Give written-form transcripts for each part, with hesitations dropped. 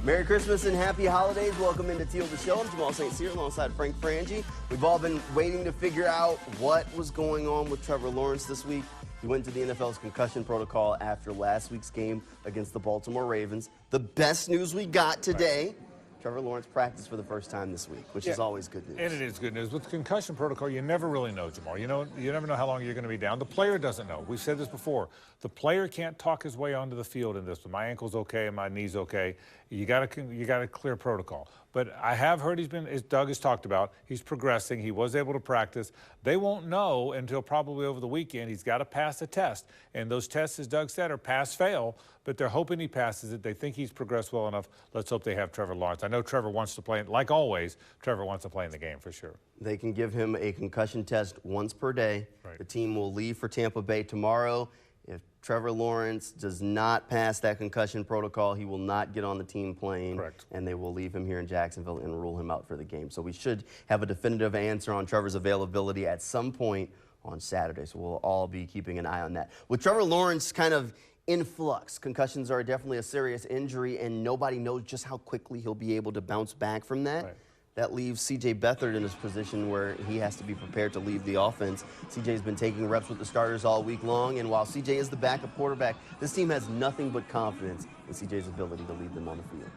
Merry Christmas and happy holidays. Welcome into Teal the Show. I'm Jamal St. Cyr alongside Frank Frangie. We've all been waiting to figure out what was going on with Trevor Lawrence this week. He went to the NFL's concussion protocol after last week's game against the Baltimore Ravens. The best news we got today, Trevor Lawrence practiced for the first time this week, which is always good news. And it is good news. With the concussion protocol, you never really know, Jamal. You never know how long you're going to be down. The player doesn't know. We've said this before. The player can't talk his way onto the field in this. My ankle's okay and my knee's okay. You got a clear protocol. But I have heard as Doug has talked about, he's progressing. He was able to practice. They won't know until probably over the weekend. He's got to pass a test. And those tests, as Doug said, are pass-fail, but they're hoping he passes it. They think he's progressed well enough. Let's hope they have Trevor Lawrence. I know Trevor wants to play, like always, Trevor wants to play in the game for sure. They can give him a concussion test once per day. Right. The team will leave for Tampa Bay tomorrow. If Trevor Lawrence does not pass that concussion protocol, he will not get on the team plane. Correct. And they will leave him here in Jacksonville and rule him out for the game. So we should have a definitive answer on Trevor's availability at some point on Saturday. So we'll all be keeping an eye on that. With Trevor Lawrence kind of in flux, concussions are definitely a serious injury, and nobody knows just how quickly he'll be able to bounce back from that. Right. That leaves C.J. Beathard in his position where he has to be prepared to leave the offense. C.J.'s been taking reps with the starters all week long, and while C.J. is the backup quarterback, this team has nothing but confidence in C.J.'s ability to lead them on the field.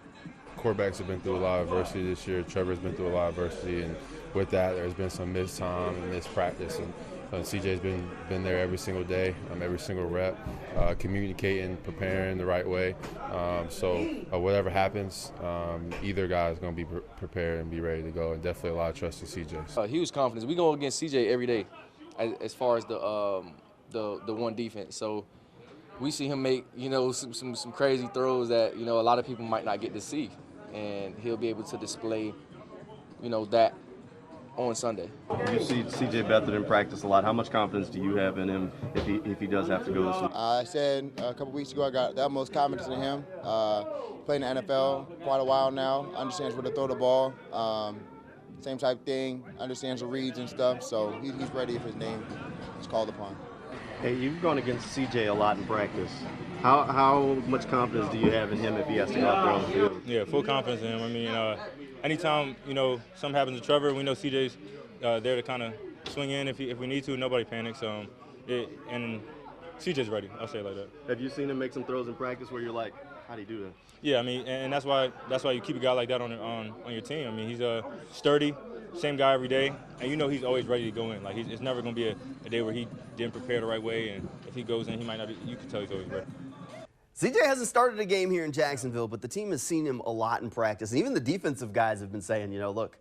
Quarterbacks have been through a lot of adversity this year. Trevor's been through a lot of adversity, and with that, there's been some missed time and missed practice. And CJ's been there every single day, every single rep, communicating, preparing the right way. So whatever happens, either guy is going to be prepared and be ready to go, and definitely a lot of trust in CJ. Huge confidence. We go against CJ every day as far as the one defense. So we see him make, some crazy throws that, a lot of people might not get to see. And he'll be able to display, that on Sunday. You see C.J. Beathard in practice a lot. How much confidence do you have in him if he does have to go this week? I said a couple weeks ago I got the utmost confidence in him. Playing in the NFL quite a while now. Understands where to throw the ball. Same type thing. Understands the reads and stuff. So he's ready if his name is called upon. Hey, you've gone against C.J. a lot in practice. How much confidence do you have in him if he has to go out there on the field? Yeah, full confidence in him. I mean, anytime, something happens to Trevor, we know CJ's there to kind of swing in if we need to. Nobody panics. And CJ's ready. I'll say it like that. Have you seen him make some throws in practice where you're like, how do you do that? Yeah, I mean, and that's why you keep a guy like that on your team. I mean, he's sturdy, same guy every day, and he's always ready to go in. Like it's never going to be a day where he didn't prepare the right way, and if he goes in, he might not. You can tell he's always ready. CJ hasn't started a game here in Jacksonville, but the team has seen him a lot in practice. And even the defensive guys have been saying, look,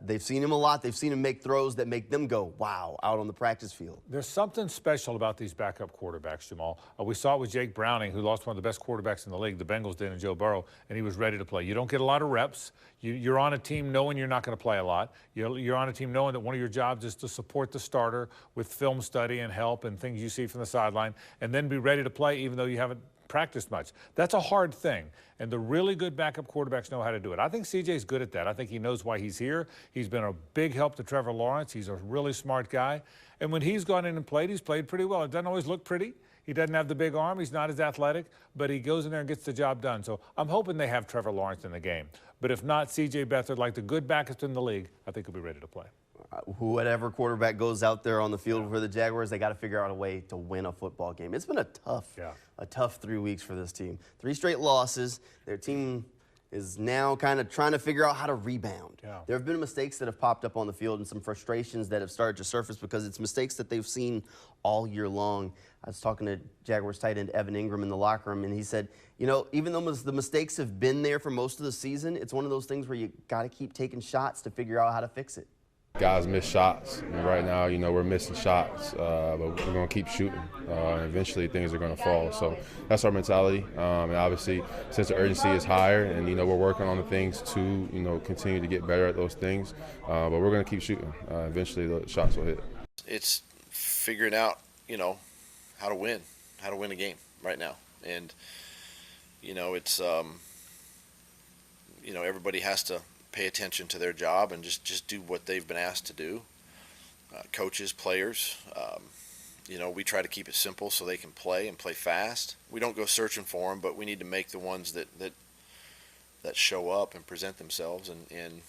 they've seen him a lot. They've seen him make throws that make them go, wow, out on the practice field. There's something special about these backup quarterbacks, Jamal. We saw it with Jake Browning, who lost one of the best quarterbacks in the league. The Bengals did, and Joe Burrow, and he was ready to play. You don't get a lot of reps. You're on a team knowing you're not going to play a lot. You're on a team knowing that one of your jobs is to support the starter with film study and help and things you see from the sideline, and then be ready to play even though you haven't practiced much. That's a hard thing, and the really good backup quarterbacks know how to do it. I think CJ's good at that. I think he knows why he's here. He's been a big help to Trevor Lawrence. He's a really smart guy, and when he's gone in and played, he's played pretty well. It doesn't always look pretty. He doesn't have the big arm. He's not as athletic, but he goes in there and gets the job done. So I'm hoping they have Trevor Lawrence in the game. But if not, C.J. Beathard, like the good backups in the league, I think he'll be ready to play. Whatever quarterback goes out there on the field for the Jaguars, they got to figure out a way to win a football game. It's been a tough 3 weeks for this team. 3 straight losses. Their team is now kind of trying to figure out how to rebound. Yeah. There have been mistakes that have popped up on the field and some frustrations that have started to surface because it's mistakes that they've seen all year long. I was talking to Jaguars tight end Evan Ingram in the locker room, and he said, even though the mistakes have been there for most of the season, it's one of those things where you got to keep taking shots to figure out how to fix it. Guys miss shots, and right now, we're missing shots, but we're going to keep shooting. And eventually, things are going to fall. So that's our mentality. And obviously, since the urgency is higher, and we're working on the things to continue to get better at those things, but we're going to keep shooting. Eventually, the shots will hit. It's figuring out, how to win a game right now, and it's everybody has to pay attention to their job and just do what they've been asked to do. Coaches, players, we try to keep it simple so they can play and play fast. We don't go searching for them, but we need to make the ones that that show up and present themselves, and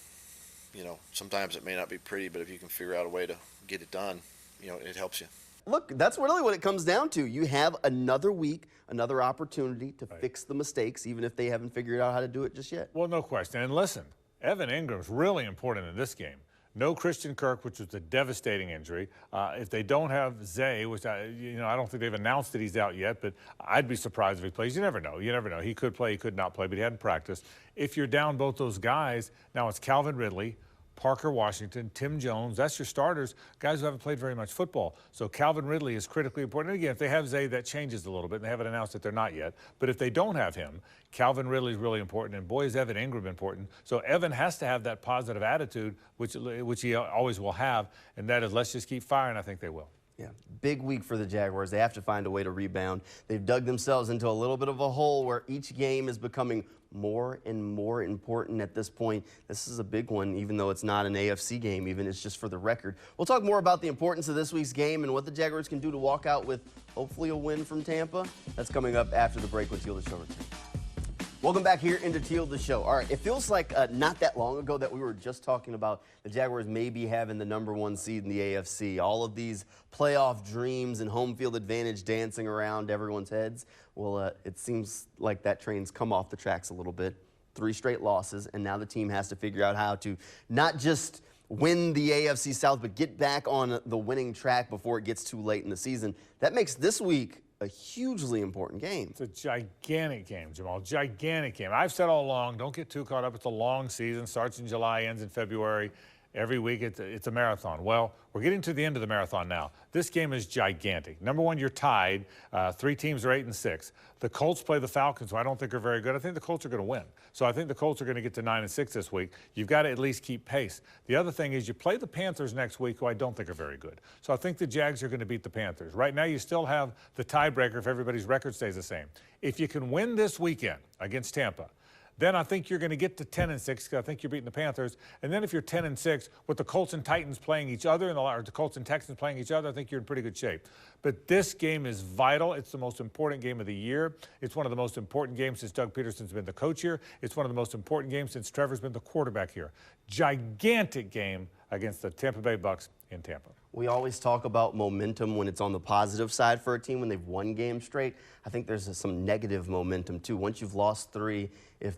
you know, sometimes it may not be pretty, but if you can figure out a way to get it done, you know, it helps you. Look, that's really what it comes down to. You have another week, another opportunity to fix the mistakes, even if they haven't figured out how to do it just yet. Well, no question. And listen, Evan Ingram's really important in this game. No Christian Kirk, which was a devastating injury. If they don't have Zay, which I don't think they've announced that he's out yet, but I'd be surprised if he plays. You never know. You never know. He could play, he could not play, but he hadn't practiced. If you're down both those guys, now it's Calvin Ridley, Parker Washington, Tim Jones. That's your starters, guys who haven't played very much football. So Calvin Ridley is critically important. And again, if they have Zay, that changes a little bit, and they haven't announced that they're not yet. But if they don't have him, Calvin Ridley is really important, and boy, is Evan Ingram important. So Evan has to have that positive attitude, which he always will have, and that is, let's just keep firing. I think they will. Yeah, big week for the Jaguars. They have to find a way to rebound. They've dug themselves into a little bit of a hole where each game is becoming more and more important at this point. This is a big one, even though it's not an AFC game, even it's just for the record. We'll talk more about the importance of this week's game and what the Jaguars can do to walk out with hopefully a win from Tampa. That's coming up after the break when Teal the Show returns. Welcome back here into Teal the Show. All right, it feels like not that long ago that we were just talking about the Jaguars maybe having the #1 seed in the AFC. All of these playoff dreams and home field advantage dancing around everyone's heads. Well, it seems like that train's come off the tracks a little bit. 3 straight losses, and now the team has to figure out how to not just win the AFC South, but get back on the winning track before it gets too late in the season. That makes this week a hugely important game. It's a gigantic game, Jamal, gigantic game. I've said all along, don't get too caught up. It's a long season, starts in July, ends in February. Every week it's a marathon. Well, we're getting to the end of the marathon now. This game is gigantic. Number one, you're tied. 3 teams are 8-6. The Colts play the Falcons, who I don't think are very good. I think the Colts are going to win. So I think the Colts are going to get to 9-6 this week. You've got to at least keep pace. The other thing is you play the Panthers next week, who I don't think are very good. So I think the Jags are going to beat the Panthers. Right now you still have the tiebreaker if everybody's record stays the same. If you can win this weekend against Tampa, then I think you're going to get to 10-6 because I think you're beating the Panthers. And then if you're 10-6 with the Colts and Titans playing each other, or the Colts and Texans playing each other, I think you're in pretty good shape. But this game is vital. It's the most important game of the year. It's one of the most important games since Doug Peterson's been the coach here. It's one of the most important games since Trevor's been the quarterback here. Gigantic game against the Tampa Bay Bucks in Tampa. We always talk about momentum when it's on the positive side for a team when they've won games straight. I think there's some negative momentum too. Once you've lost 3, if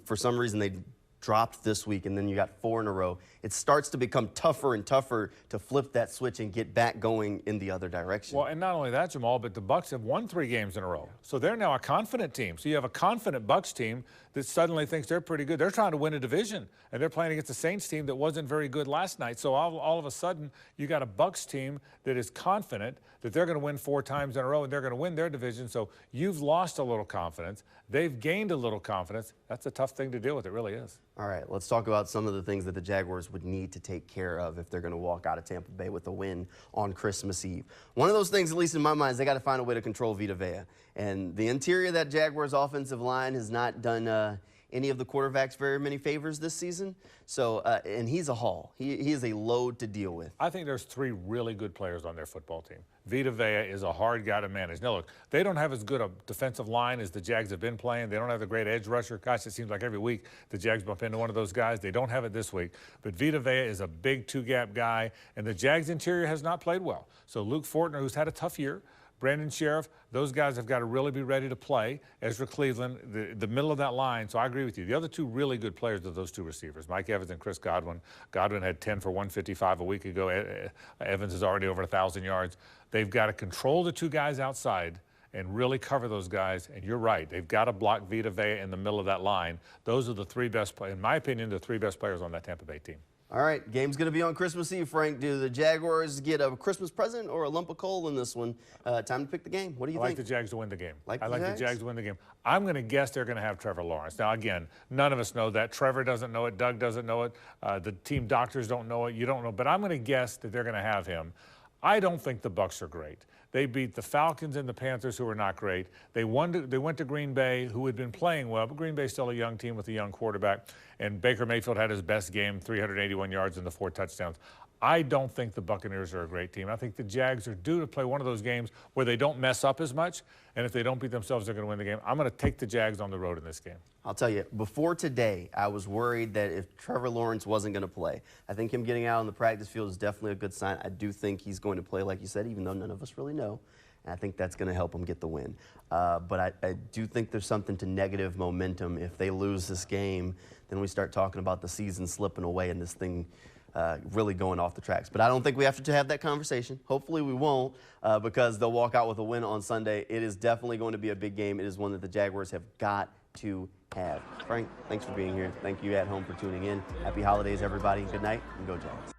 for some reason they dropped this week and then you got 4 in a row, it starts to become tougher and tougher to flip that switch and get back going in the other direction. Well, and not only that, Jamal, but the Bucks have won 3 games in a row. So they're now a confident team. So you have a confident Bucks team that suddenly thinks they're pretty good. They're trying to win a division, and they're playing against the Saints team that wasn't very good last night. So all of a sudden, you got a Bucks team that is confident that they're going to win 4 times in a row and they're going to win their division. So you've lost a little confidence. They've gained a little confidence. That's a tough thing to deal with. It really is. All right, let's talk about some of the things that the Jaguars would need to take care of if they're going to walk out of Tampa Bay with a win on Christmas Eve. One of those things, at least in my mind, is they got to find a way to control Vita Vea. And the interior of that Jaguars offensive line has not done any of the quarterbacks very many favors this season. So, and he's a haul. He is a load to deal with. I think there's 3 really good players on their football team. Vita Vea is a hard guy to manage. Now, look, they don't have as good a defensive line as the Jags have been playing. They don't have the great edge rusher. Gosh, it seems like every week the Jags bump into one of those guys. They don't have it this week. But Vita Vea is a big 2-gap guy, and the Jags interior has not played well. So Luke Fortner, who's had a tough year, Brandon Sheriff, those guys have got to really be ready to play. Ezra Cleveland, the middle of that line. So I agree with you. The other 2 really good players are those 2 receivers, Mike Evans and Chris Godwin. Godwin had 10 for 155 a week ago. Evans is already over 1,000 yards. They've got to control the 2 guys outside and really cover those guys. And you're right. They've got to block Vita Vea in the middle of that line. Those are the 3 best players, in my opinion, the 3 best players on that Tampa Bay team. All right, game's going to be on Christmas Eve, Frank. Do the Jaguars get a Christmas present or a lump of coal in this one? Time to pick the game. What do you think? I like the Jags to win the game. I like the Jags to win the game. I'm going to guess they're going to have Trevor Lawrence. Now, again, none of us know that. Trevor doesn't know it. Doug doesn't know it. The team doctors don't know it. You don't know. But I'm going to guess that they're going to have him. I don't think the Bucks are great. They beat the Falcons and the Panthers, who are not great. They went to Green Bay, who had been playing well, but Green Bay's still a young team with a young quarterback. And Baker Mayfield had his best game, 381 yards and the 4 touchdowns. I don't think the Buccaneers are a great team. I think the Jags are due to play one of those games where they don't mess up as much, and if they don't beat themselves, they're going to win the game. I'm going to take the Jags on the road in this game. I'll tell you, before today, I was worried that if Trevor Lawrence wasn't going to play. I think him getting out on the practice field is definitely a good sign. I do think he's going to play, like you said, even though none of us really know. And I think that's going to help him get the win. But I do think there's something to negative momentum. If they lose this game, then we start talking about the season slipping away and this thing really going off the tracks. But I don't think we have to have that conversation. Hopefully we won't, because they'll walk out with a win on Sunday. It is definitely going to be a big game. It is one that the Jaguars have got to have. Frank, thanks for being here. Thank you at home for tuning in. Happy holidays, everybody. Good night, and go Jags.